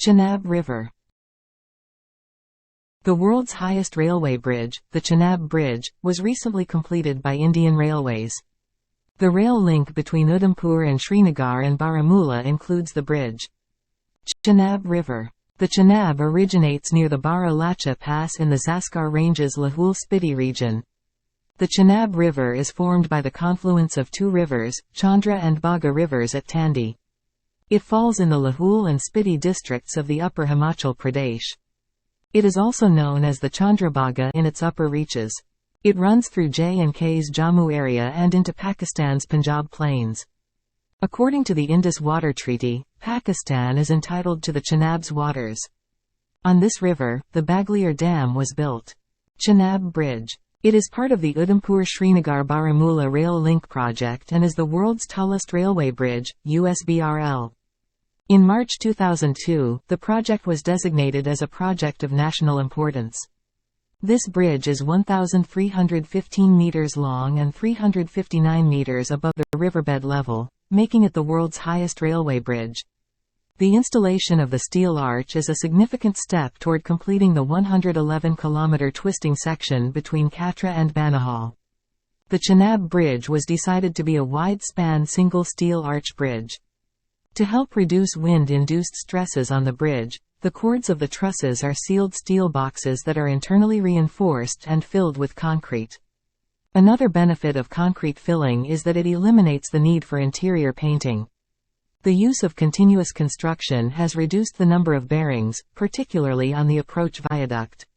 Chenab River. The world's highest railway bridge, the Chenab Bridge, was recently completed by Indian Railways. The rail link between Udhampur and Srinagar and Baramulla includes the bridge. Chenab River. The Chenab originates near the Bara-Lacha Pass in the Zaskar Ranges Lahul-Spiti region. The Chenab River is formed by the confluence of two rivers, Chandra and Bhaga rivers at Tandi. It falls in the Lahul and Spiti districts of the upper Himachal Pradesh. It is also known as the Chandrabhaga in its upper reaches. It runs through J&K's Jammu area and into Pakistan's Punjab plains. According to the Indus Water Treaty, Pakistan is entitled to the Chenab's waters. On this river, the Bagliar Dam was built. Chenab Bridge. It is part of the Udhampur-Srinagar-Baramulla Rail Link project and is the world's tallest railway bridge, USBRL. In March 2002, the project was designated as a project of national importance. This bridge is 1,315 meters long and 359 meters above the riverbed level, making it the world's highest railway bridge. The installation of the steel arch is a significant step toward completing the 111-kilometer twisting section between Katra and Banihal. The Chenab Bridge was decided to be a wide-span single steel arch bridge. To help reduce wind-induced stresses on the bridge, the chords of the trusses are sealed steel boxes that are internally reinforced and filled with concrete. Another benefit of concrete filling is that it eliminates the need for interior painting. The use of continuous construction has reduced the number of bearings, particularly on the approach viaduct.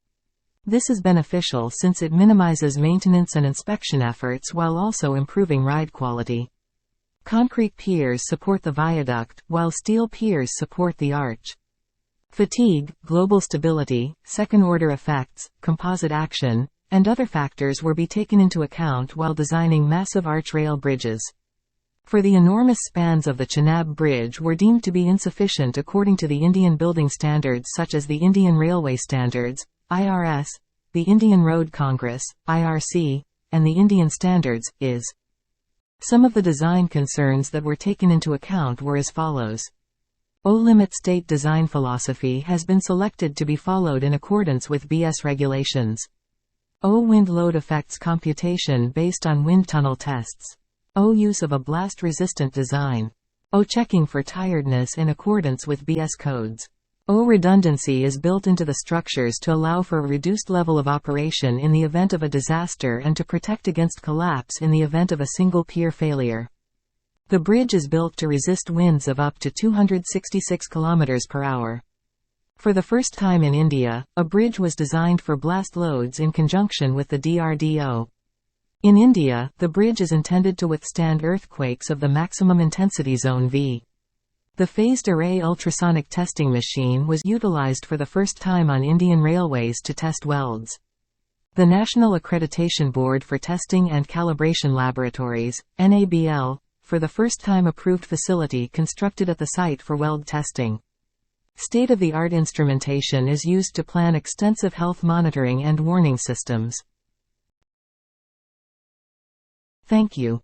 This is beneficial since it minimises maintenance and inspection efforts while also improving ride quality. Concrete piers support the viaduct, while steel piers support the arch. Fatigue, global stability, second-order effects, composite action, and other factors will be taken into account while designing massive arch rail bridges. For the enormous spans of the Chenab Bridge were deemed to be insufficient according to the Indian building standards such as the Indian Railway Standards, IRS, the Indian Road Congress, IRC, and the Indian Standards, IS. Some of the design concerns that were taken into account were as follows. O-limit state design philosophy has been selected to be followed in accordance with BS regulations. O-wind load effects computation based on wind tunnel tests. O-use of a blast-resistant design. O-checking for tiredness in accordance with BS codes. O-redundancy is built into the structures to allow for a reduced level of operation in the event of a disaster and to protect against collapse in the event of a single pier failure. The bridge is built to resist winds of up to 266 km per hour. For the first time in India, a bridge was designed for blast loads in conjunction with the DRDO. In India, the bridge is intended to withstand earthquakes of the maximum intensity zone V. The phased array ultrasonic testing machine was utilized for the first time on Indian Railways to test welds. The National Accreditation Board for Testing and Calibration Laboratories, NABL, for the first time approved facility constructed at the site for weld testing. State-of-the-art instrumentation is used to plan extensive health monitoring and warning systems. Thank you.